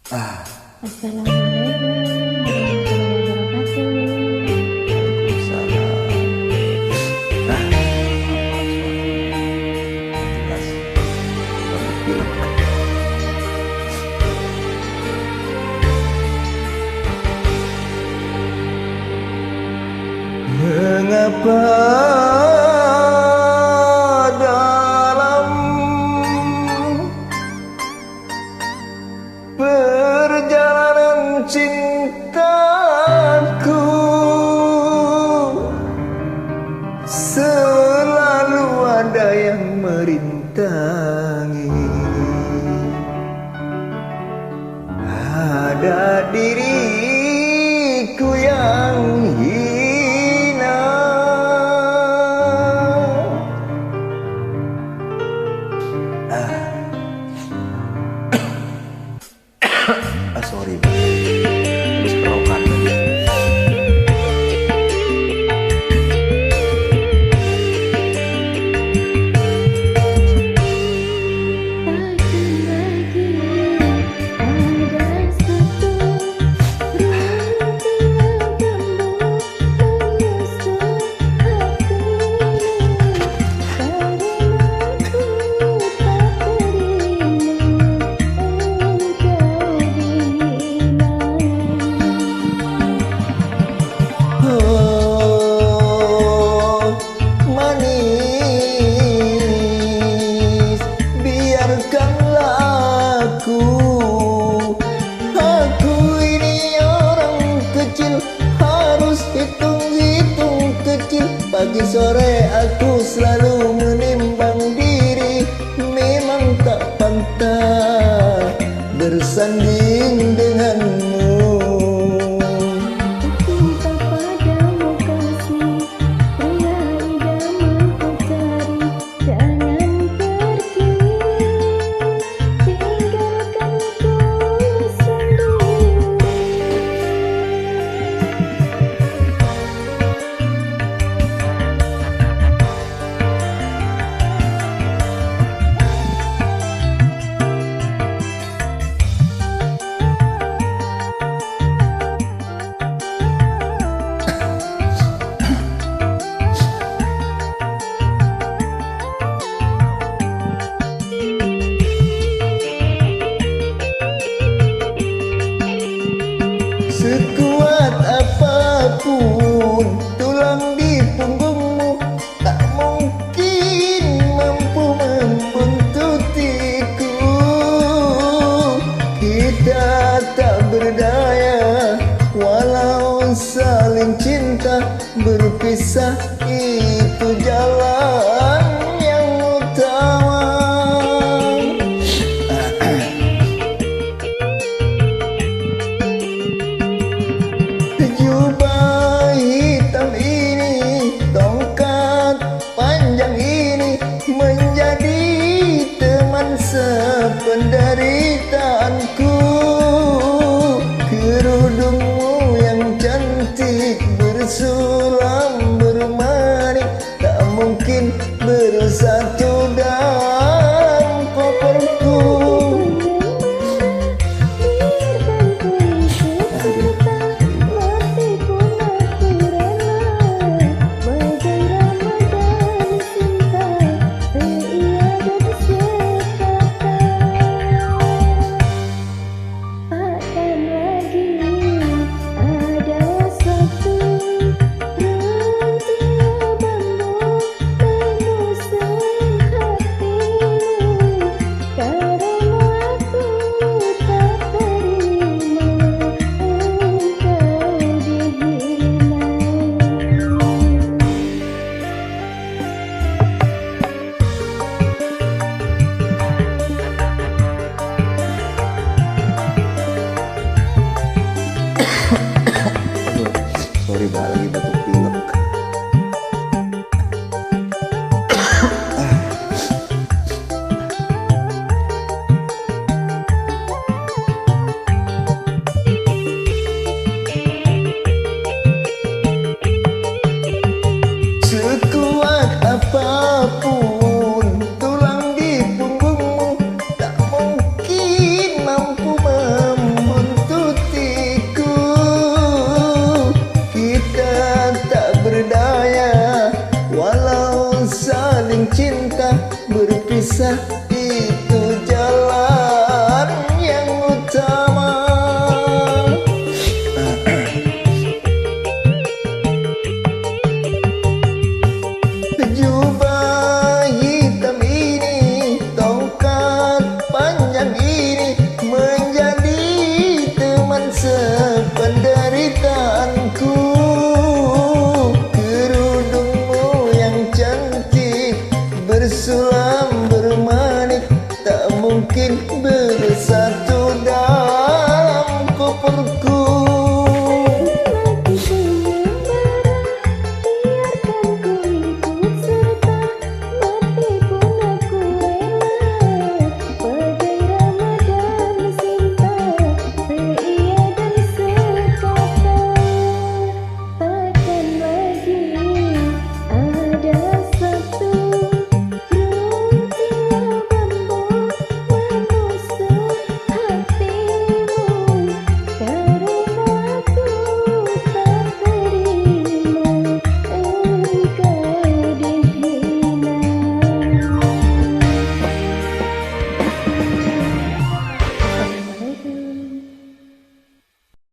Assalamualaikum warahmatullahi wabarakatuh. Waalaikumsalam. Mengapa dalam perjalanan cintaku selalu ada yang merintangi, ada diriku yang hina. Sorry, habis kerokan tadi. Aku ini orang kecil, harus hitung-hitung kecil. Pagi sore aku selalu menimbang diri, memang tak pantas bersanding denganmu. Sekuat apapun tulang di punggungmu, tak mungkin mampu membuntutiku. Kita tak berdaya, walau saling cinta, berpisah itu jalan yang utama. Jubah hitam ini, tongkat panjang ini, menjadi teman sependeritaanku. Kerudungmu yang cantik bersulam bermanik, tak mungkin ini